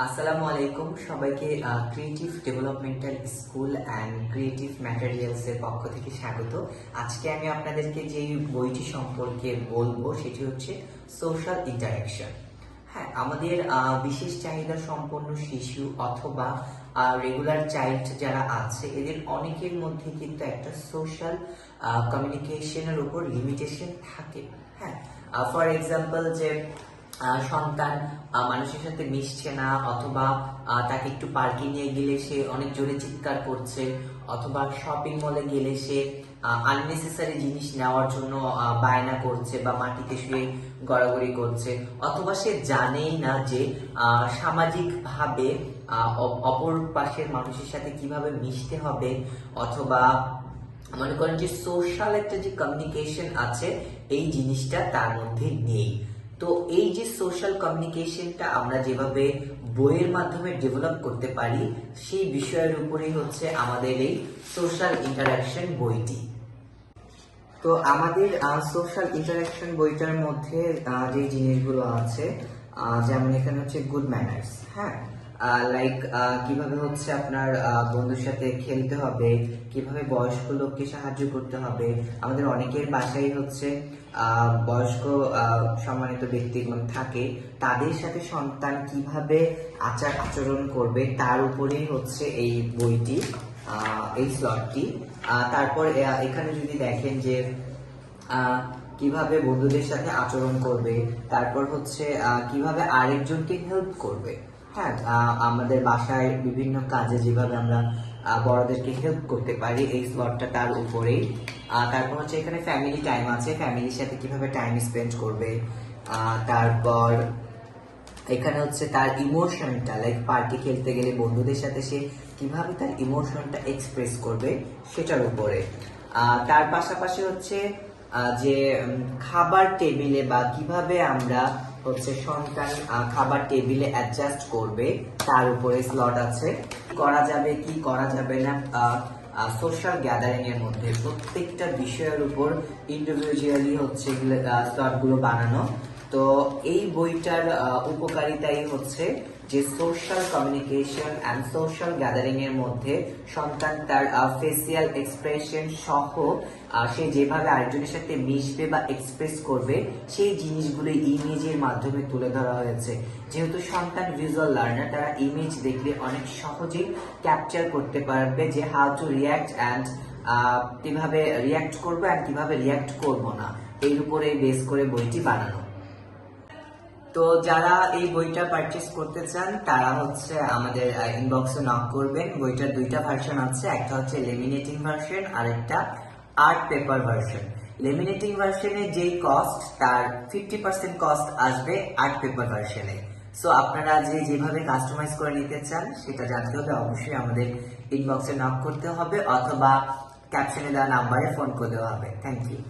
আসসালামু আলাইকুম সবাইকে creative developmental school and creative materials এর পক্ষ থেকে স্বাগত। আজকে আমি আপনাদেরকে যে বইটি সম্পর্কে বলবো সেটি হচ্ছে সোশ্যাল ইন্টারাকশন। হ্যাঁ, আমাদের বিশেষ চাহিদা সম্পন্ন শিশু অথবা রেগুলার চাইল্ড যারা আছে এদের অনেকের মধ্যে কিন্তু একটা সোশ্যাল কমিউনিকেশনের উপর লিমিটেশন থাকে। হ্যাঁ, ফর এক্সাম্পল যে সন্তান মানুষের সাথে মিশছে না, অথবা তাকে একটু পার্কে নিয়ে গেলে সে অনেক জোরে চিৎকার করছে, অথবা শপিং মলে গেলে সে আননেসেসারি জিনিস নেওয়ার জন্য বায়না করছে বা মাটিতে শুয়ে গড়াগড়ি করছে, অথবা সে জানেই না যে সামাজিকভাবে অপর পাশের মানুষের সাথে কিভাবে মিশতে হবে, অথবা মনে করেন যে সোশ্যাল একটা যে কমিউনিকেশন আছে এই জিনিসটা তার মধ্যে নেই। তো এই যে সোশ্যাল কমিউনিকেশনটা আমরা যেভাবে বইয়ের মাধ্যমে ডেভেলপ করতে পারি সেই বিষয়ের উপরেই হচ্ছে আমাদের এই সোশ্যাল ইন্টারাকশন বইটি। তো আমাদের সোশ্যাল ইন্টারাকশন বইটার মধ্যে যে জিনিসগুলো আছে, যেমন এখানে হচ্ছে গুড ম্যানার্স। হ্যাঁ, লাইক কিভাবে হচ্ছে আপনার বন্ধুর সাথে খেলতে হবে, কিভাবে বয়স্ক লোককে সাহায্য করতে হবে। আমাদের অনেকের বাসায় হচ্ছে বয়স্ক সম্মানিত ব্যক্তিগণ থাকে, তাদের সাথে সন্তান কিভাবে আচার আচরণ করবে তার উপরেই হচ্ছে এই বইটি, এই স্লটটি। তারপর এখানে যদি দেখেন যে কিভাবে বন্ধুদের সাথে আচরণ করবে, তারপর হচ্ছে কিভাবে আরেকজনকে হেল্প করবে। হ্যাঁ, আমাদের বাসায় বিভিন্ন কাজে যেভাবে আমরা বড়দেরকে হেল্প করতে পারি এই স্লটটা তার উপরেই। তারপর হচ্ছে এখানে ফ্যামিলি টাইম আছে, ফ্যামিলির সাথে কিভাবে টাইম স্পেন্ড করবে। তারপর এখানে হচ্ছে তার ইমোশনটা, লাইক পার্টি খেলতে গেলে বন্ধুদের সাথে সে কিভাবে তার ইমোশনটা এক্সপ্রেস করবে সেটার উপরে। তার পাশাপাশি হচ্ছে যে খাবার টেবিলে বা কিভাবে আমরা হচ্ছে সন্তান খাবার টেবিলে অ্যাডজাস্ট করবে তার উপরে স্লট আছে। করা যাবে কি করা যাবে না সোশ্যাল গ্যাদারিং এর মধ্যে প্রত্যেকটা বিষয়ের উপর ইন্ডিভিজুয়ালি হচ্ছে স্লটগুলো বানানো। তো এই বইটার উপকারিতাই হচ্ছে যে social communication and social gathering এর মধ্যে সন্তান তার ফেসিয়াল এক্সপ্রেশন সহ সে যেভাবে আরেকজনের সাথে মিশবে বা এক্সপ্রেস করবে সেই জিনিসগুলো ইমেজের মাধ্যমে তুলে ধরা হয়েছে। যেহেতু সন্তান ভিজুয়াল লার্নার, তারা ইমেজ দেখলে অনেক সহজেই ক্যাপচার করতে পারবে যে হাউ টু রিয়াক্ট অ্যান্ড কিভাবে রিয়াক্ট করবো অ্যান্ড কিভাবে রিয়াক্ট করবো না, এর উপরে বেস করে বইটি বানানো। তো যারা এই বইটা পারচেজ করতে চান তারা হচ্ছে আমাদের ইনবক্সে নক করবেন। বইটার দুইটা ভার্সন আছে, একটা হচ্ছে লেমিনেটিং ভার্সন আর একটা আর্ট পেপার ভার্সন। লেমিনেটিং ভার্সনে যেই কস্ট তার 50% কস্ট আসবে আর্ট পেপার ভার্সনে। সো আপনারা যেভাবে কাস্টমাইজ করে নিতে চান সেটা জানতে হলে অবশ্যই আমাদের ইনবক্সে নক করতে হবে, অথবা ক্যাপশনে দেওয়া নাম্বারে ফোন করতে হবে। Thank you.